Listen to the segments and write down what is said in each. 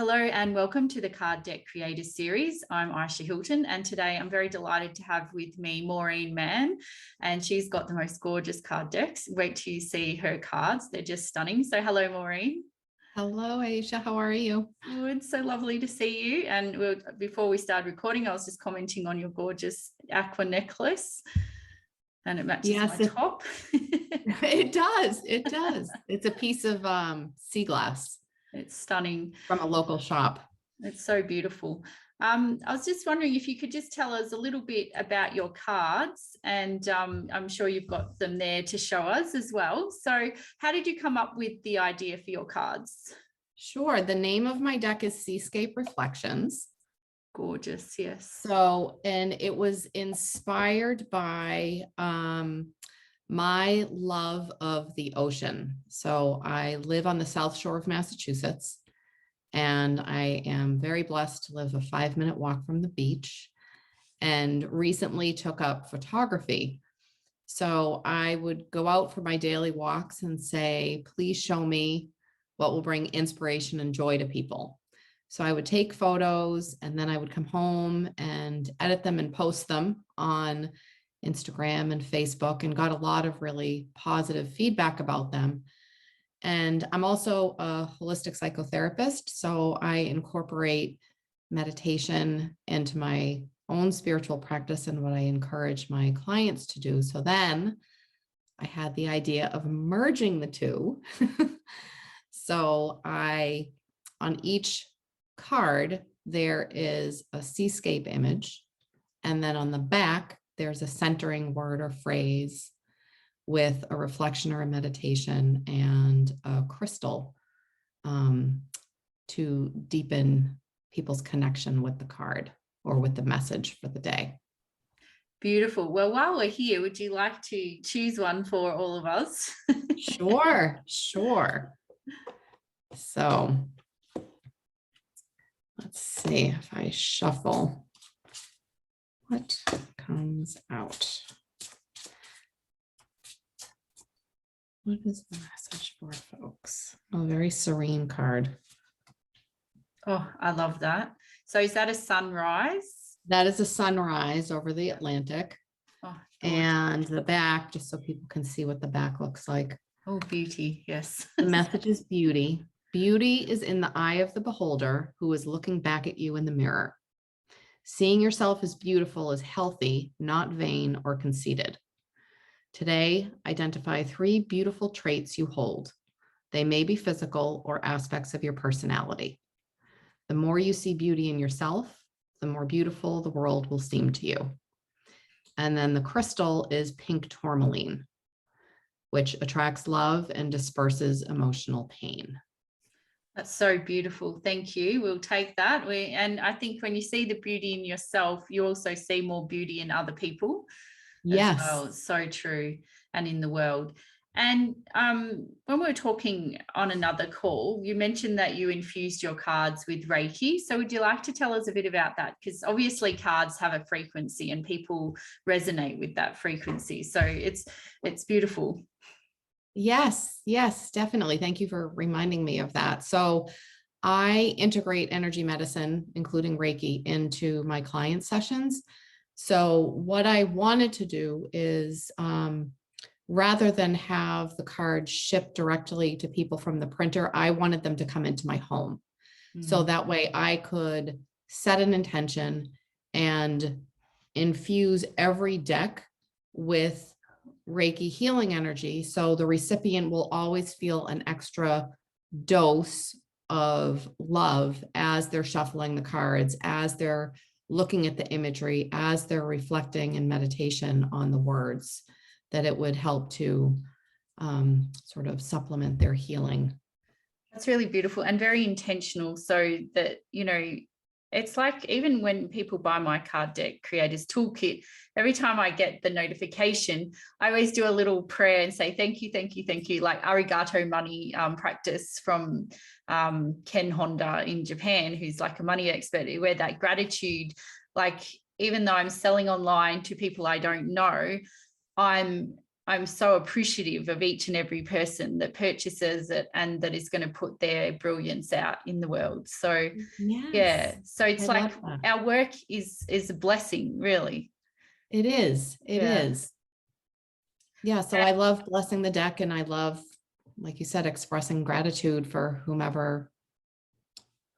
Hello and welcome to the Card Deck Creators Series. I'm Ayesha Hilton, and today I'm very delighted to have with me Maureen Mann, and she's got the most gorgeous card decks. Wait till you see her cards. They're just stunning. So hello, Maureen. Hello, Ayesha. How are you? Good. So lovely to see you. And before we started recording, I was just commenting on your gorgeous aqua necklace, and it matches my top. It does. It does. It's a piece of sea glass. It's stunning. From a local shop. It's so beautiful. I was just wondering if you could just tell us a little bit about your cards, and I'm sure you've got them there to show us as well. So how did you come up with the idea for your cards? Sure. The name of my deck is Seascape Reflections. Gorgeous. Yes. So, and it was inspired by my love of the ocean. So I live on the South Shore of Massachusetts, and I am very blessed to live a 5-minute walk from the beach, and recently took up photography. So I would go out for my daily walks and say, please show me what will bring inspiration and joy to people. So I would take photos, and then I would come home and edit them and post them on Instagram and Facebook, and got a lot of really positive feedback about them. And I'm also a holistic psychotherapist, so I incorporate meditation into my own spiritual practice and what I encourage my clients to do. So then I had the idea of merging the two. So on each card, there is a seascape image, and then on the back, there's a centering word or phrase with a reflection or a meditation and a crystal to deepen people's connection with the card or with the message for the day. Beautiful. Well, while we're here, would you like to choose one for all of us? Sure. So let's see if I shuffle. What comes out? What is the message for folks? Oh, very serene card. Oh, I love that. So is that a sunrise? That is a sunrise over the Atlantic. Oh, and the back, just so people can see what the back looks like. Oh, beauty. Yes. The message is beauty. Beauty is in the eye of the beholder who is looking back at you in the mirror. Seeing yourself as beautiful is healthy, not vain or conceited. Today, identify 3 beautiful traits you hold. They may be physical or aspects of your personality. The more you see beauty in yourself, the more beautiful the world will seem to you. And then the crystal is pink tourmaline, which attracts love and disperses emotional pain. That's so beautiful. Thank you. We'll take that. And I think when you see the beauty in yourself, you also see more beauty in other people. Yes. As well. It's so true. And in the world. And when we were talking on another call, you mentioned that you infused your cards with Reiki. So would you like to tell us a bit about that? Because obviously cards have a frequency and people resonate with that frequency. So it's beautiful. Yes, definitely. Thank you for reminding me of that. So I integrate energy medicine, including Reiki, into my client sessions. So what I wanted to do is, rather than have the card shipped directly to people from the printer, I wanted them to come into my home. So that way I could set an intention and infuse every deck with Reiki healing energy. So the recipient will always feel an extra dose of love as they're shuffling the cards, as they're looking at the imagery, as they're reflecting in meditation on the words, that it would help to sort of supplement their healing. That's really beautiful and very intentional, so that, you know, it's like even when people buy my card deck creators toolkit, every time I get the notification, I always do a little prayer and say, thank you, like arigato money practice from Ken Honda in Japan, who's like a money expert, where that gratitude, like even though I'm selling online to people I don't know, I'm I'm so appreciative of each and every person that purchases it and that is going to put their brilliance out in the world. So yeah, Yes, so it's I like love that. our work is a blessing, really. It is. It Yeah. is. Yeah. So I love blessing the deck, and I love, like you said, expressing gratitude for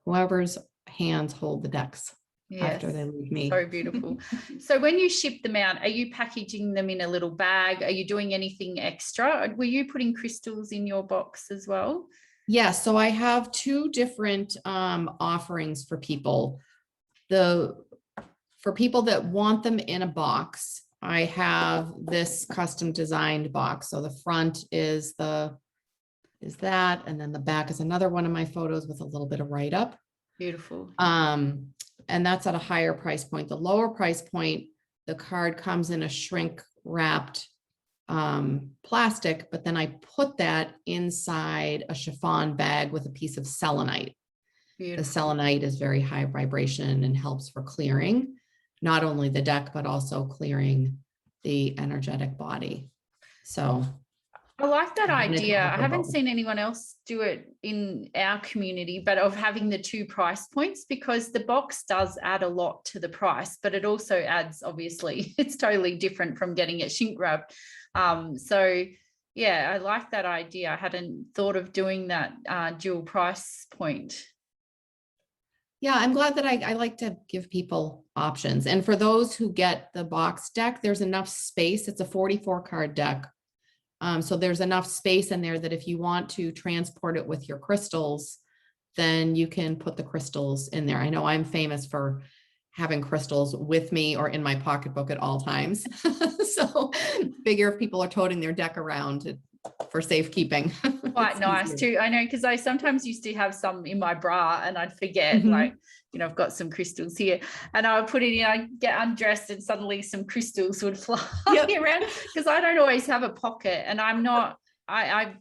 whoever's hands hold the decks after Yes, they leave me. so beautiful. So when you ship them out, are you packaging them in a little bag? Are you doing anything extra? Were you putting crystals in your box as well? Yeah, so I have two different offerings for people. For people that want them in a box, I have this custom designed box. So the front is that, and then the back is another one of my photos with a little bit of write-up. Beautiful. And that's at a higher price point. The lower price point, the card comes in a shrink wrapped plastic, but then I put that inside a chiffon bag with a piece of selenite. Beautiful. The selenite is very high vibration and helps for clearing not only the deck, but also clearing the energetic body. So I like that idea. I haven't both. seen anyone else do it in our community, but of having the two price points, because the box does add a lot to the price, but it also adds, obviously, it's totally different from getting it shrink wrapped. So yeah, I like that idea. I hadn't thought of doing that dual price point. Yeah, I'm glad that I like to give people options. And for those who get the box deck, there's enough space. It's a 44 card deck. So there's enough space in there that if you want to transport it with your crystals, then you can put the crystals in there. I know I'm famous for having crystals with me or in my pocketbook at all times. So figure if people are toting their deck around for safekeeping. Quite nice too. I know, because I sometimes used to have some in my bra and I'd forget, Mhm. like, I've got some crystals here, and I would put it in, I'd get undressed and suddenly some crystals would fly around, because I don't always have a pocket, and I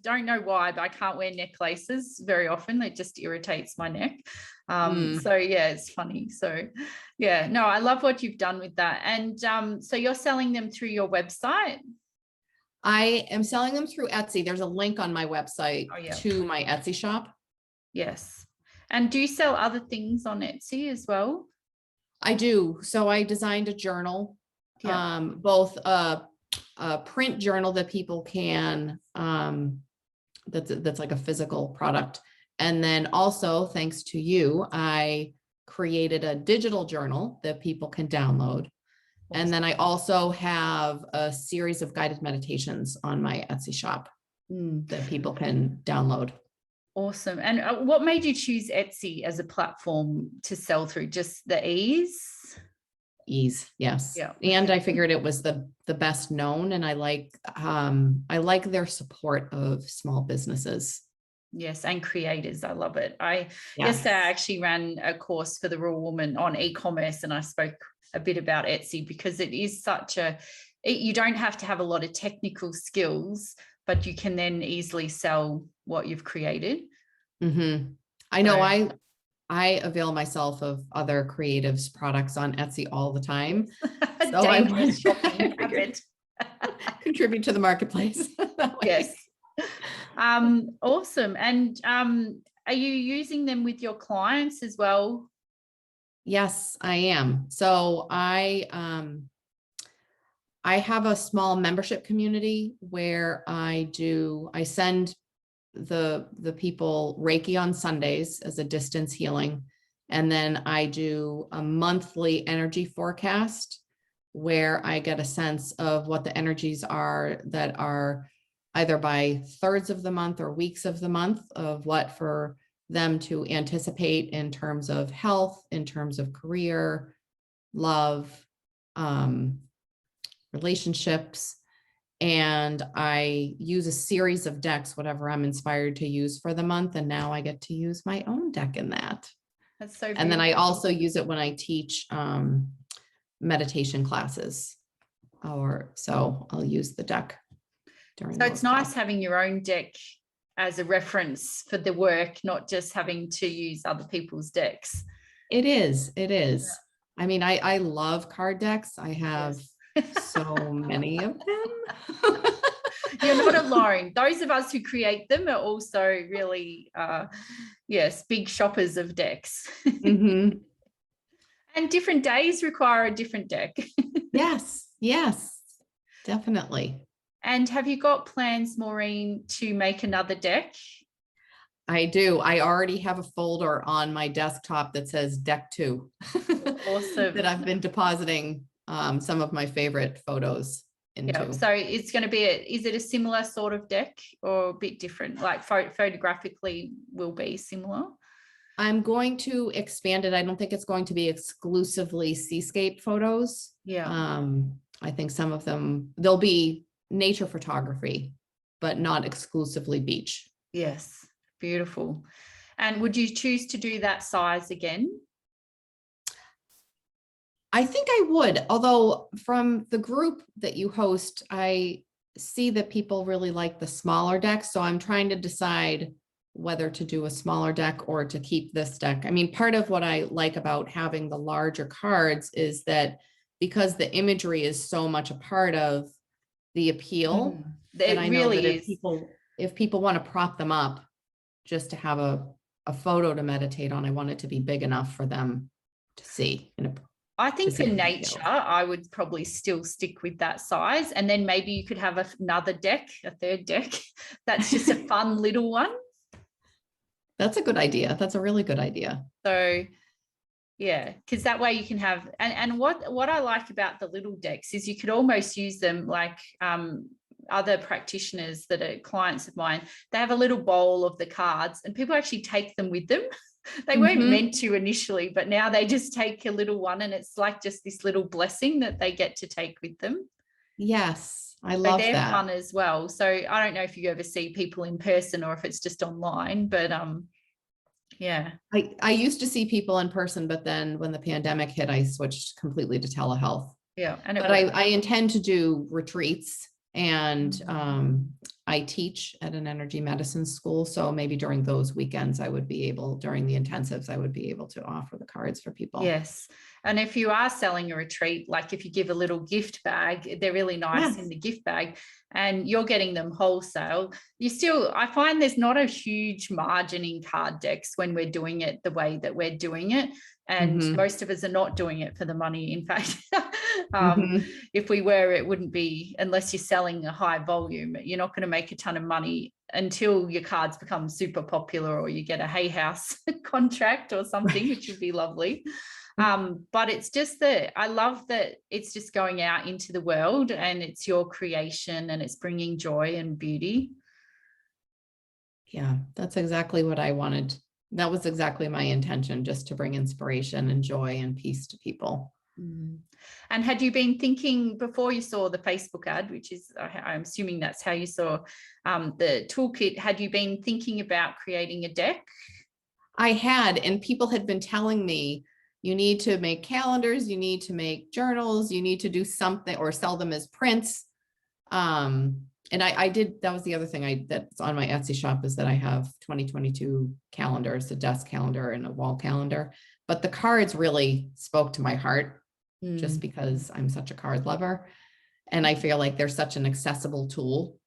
don't know why, but I can't wear necklaces very often. It just irritates my neck. So yeah, it's funny. So yeah, no, I love what you've done with that. And so you're selling them through your website? I am selling them through Etsy. There's a link on my website to my Etsy shop. Yes. And do you sell other things on Etsy as well? I do. So I designed a journal, both a print journal that people can, that's like a physical product. And then also, thanks to you, I created a digital journal that people can download. And then I also have a series of guided meditations on my Etsy shop that people can download. Awesome. And what made you choose Etsy as a platform to sell through? Just the ease? Ease, yes. Yeah. And I figured it was the best known, and I like their support of small businesses. Yes, and creators. I love it. Yesterday I actually ran a course for the Raw Woman on e-commerce, and I spoke a bit about Etsy, because it is you don't have to have a lot of technical skills, but you can then easily sell what you've created. I know I avail myself of other creatives' products on Etsy all the time. So Dangerous shopping habit. Contribute to the marketplace. Yes. Awesome. And are you using them with your clients as well? Yes, I am. So I have a small membership community where I send the people Reiki on Sundays as a distance healing. And then I do a monthly energy forecast where I get a sense of what the energies are that are either by thirds of the month or weeks of the month, of what for them to anticipate in terms of health, in terms of career, love, relationships. And I use a series of decks, whatever I'm inspired to use for the month. And now I get to use my own deck in that. That's so beautiful. And then I also use it when I teach meditation classes, so I'll use the deck during. So it's nice having your own deck as a reference for the work, not just having to use other people's decks. It is. Yeah. I mean, I love card decks. I have So many of them. You're not alone. Those of us who create them are also really, yes, big shoppers of decks. Mhm. And different days require a different deck. Yes, yes, definitely. And have you got plans, Maureen, to make another deck? I do. I already have a folder on my desktop that says deck 2 Awesome. that I've been depositing some of my favorite photos into. Yeah. So it's going to be is it a similar sort of deck or a bit different? Like photographically will be similar? I'm going to expand it. I don't think it's going to be exclusively seascape photos. Yeah. I think some of them, there'll be nature photography, but not exclusively beach. Yes. Beautiful. And would you choose to do that size again? I think I would, although from the group that you host, I see that people really like the smaller decks. So I'm trying to decide whether to do a smaller deck or to keep this deck. I mean, part of what I like about having the larger cards is that because the imagery is so much a part of the appeal, that I know that if people want to prop them up just to have a photo to meditate on, I want it to be big enough for them to see. I think for nature, I would probably still stick with that size. And then maybe you could have another deck, a third deck. That's just a fun little one. That's a good idea. That's a really good idea. So yeah, because that way you can have, and what I like about the little decks is you could almost use them like other practitioners that are clients of mine. They have a little bowl of the cards and people actually take them with them. They weren't meant to initially, but now they just take a little one and it's like just this little blessing that they get to take with them. Yes, I love that. They're fun as well. So I don't know if you ever see people in person or if it's just online, but yeah. I used to see people in person, but then when the pandemic hit, I switched completely to telehealth. Yeah. But I intend to do retreats and I teach at an energy medicine school. So maybe during those weekends, during the intensives, I would be able to offer the cards for people. Yes. And if you are selling a retreat, like if you give a little gift bag, they're really nice in the gift bag and you're getting them wholesale. I find there's not a huge margin in card decks when we're doing it the way that we're doing it. And most of us are not doing it for the money. In fact, if we were, it wouldn't be, unless you're selling a high volume, you're not going to make a ton of money until your cards become super popular or you get a Hay House contract or something, which would be lovely. But it's just that I love that it's just going out into the world and it's your creation and it's bringing joy and beauty. Yeah, that's exactly what I wanted. That was exactly my intention, just to bring inspiration and joy and peace to people. And had you been thinking before you saw the Facebook ad, which is, I'm assuming that's how you saw the toolkit, had you been thinking about creating a deck? I had, and people had been telling me, you need to make calendars, you need to make journals, you need to do something or sell them as prints. And I did, that was the other thing that's on my Etsy shop is that I have 2022 calendars, a desk calendar and a wall calendar, but the cards really spoke to my heart just because I'm such a card lover. And I feel like they're such an accessible tool.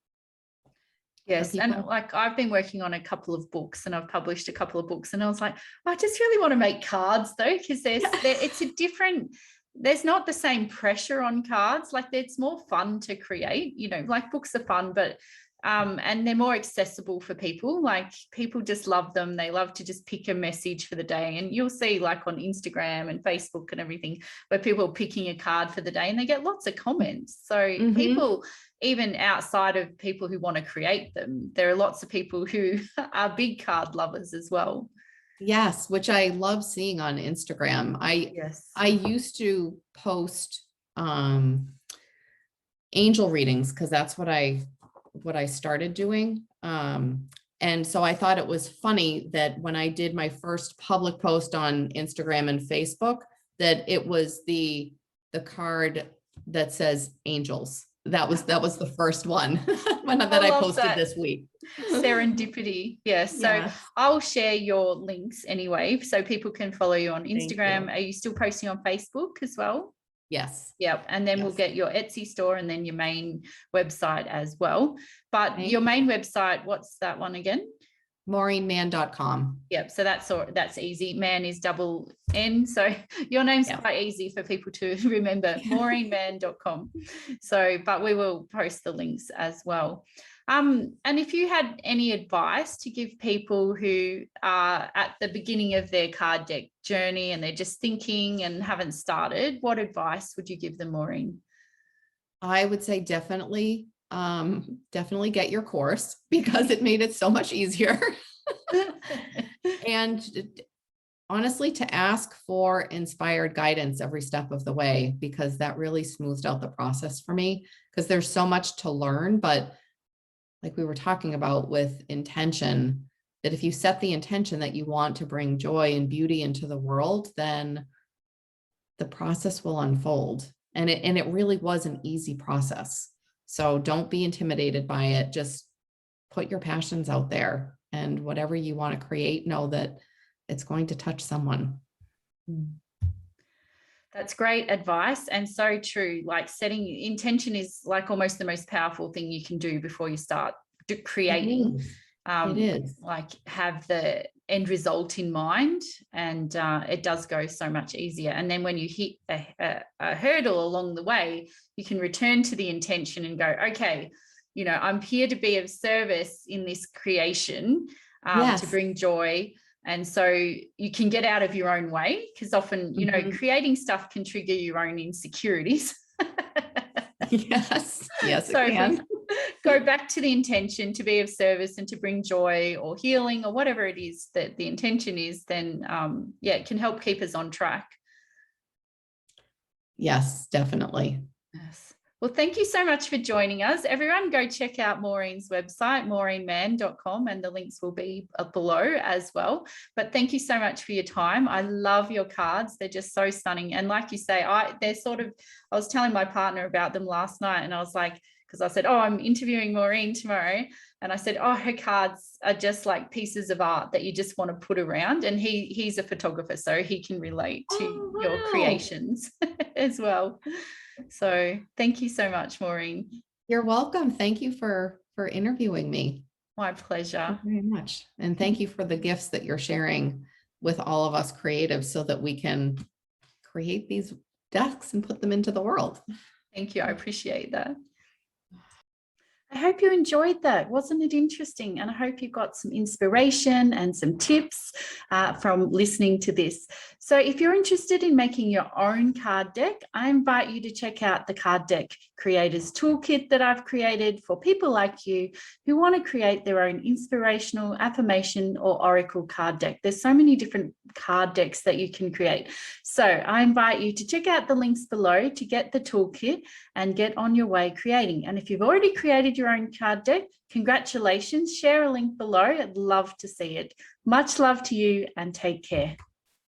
Yes. And like I've been working on a couple of books and I've published a couple of books and I was like, I just really want to make cards though, because it's a different, there's not the same pressure on cards. Like it's more fun to create, like books are fun, but and they're more accessible for people. Like people just love them. They love to just pick a message for the day. And you'll see like on Instagram and Facebook and everything where people are picking a card for the day and they get lots of comments. So people, even outside of people who want to create them, there are lots of people who are big card lovers as well. Yes, which I love seeing on Instagram. I used to post angel readings because that's what I started doing. And so I thought it was funny that when I did my first public post on Instagram and Facebook, that it was the card that says angels. That was the first one that I posted this week. Serendipity. Yes. So I'll share your links anyway, so people can follow you on Instagram. Are you still posting on Facebook as well? Yes. Yep. And then we'll Yes. get your Etsy store and then your main website as well. But Okay. your main website, what's that one again? MaureenMann.com. Yep. So that's easy. Mann is double N. So your name's quite easy for people to remember, maureenmann.com. So, but we will post the links as well. And if you had any advice to give people who are at the beginning of their card deck journey and they're just thinking and haven't started, what advice would you give them, Maureen? I would say definitely get your course, because it made it so much easier. And honestly, to ask for inspired guidance every step of the way, because that really smoothed out the process for me, because there's so much to learn. But like we were talking about with intention, that if you set the intention that you want to bring joy and beauty into the world, then the process will unfold. And it really was an easy process. So don't be intimidated by it. Just put your passions out there, and whatever you want to create, know that it's going to touch someone. That's great advice, and so true. Like, setting intention is like almost the most powerful thing you can do before you start creating. It is. Like, have the end result in mind, and it does go so much easier. And then when you hit a hurdle along the way, you can return to the intention and go, okay, you know, I'm here to be of service in this creation, to bring joy. And so you can get out of your own way, because often, you know, creating stuff can trigger your own insecurities. Yes, So it can. Go back to the intention to be of service and to bring joy or healing or whatever it is that the intention is, then it can help keep us on track. Yes, definitely. Yes. Well, thank you so much for joining us. Everyone, go check out Maureen's website, maureenmann.com, and the links will be below as well. But thank you so much for your time. I love your cards. They're just so stunning. And like you say, I was telling my partner about them last night, and I was like, because I said, oh, I'm interviewing Maureen tomorrow. And I said, oh, her cards are just like pieces of art that you just want to put around. And he's a photographer, so he can relate to your creations as well. So thank you so much, Maureen. You're welcome. Thank you for interviewing me. My pleasure. Thank you very much. And thank you for the gifts that you're sharing with all of us creatives, so that we can create these decks and put them into the world. Thank you. I appreciate that. I hope you enjoyed that. Wasn't it interesting? And I hope you got some inspiration and some tips from listening to this. So if you're interested in making your own card deck, I invite you to check out the Card Deck Creators Toolkit that I've created for people like you who want to create their own inspirational, affirmation, or oracle card deck. There's so many different card decks that you can create. So I invite you to check out the links below to get the toolkit and get on your way creating. And if you've already created your own card deck, congratulations. Share a link below. I'd love to see it. Much love to you, and take care.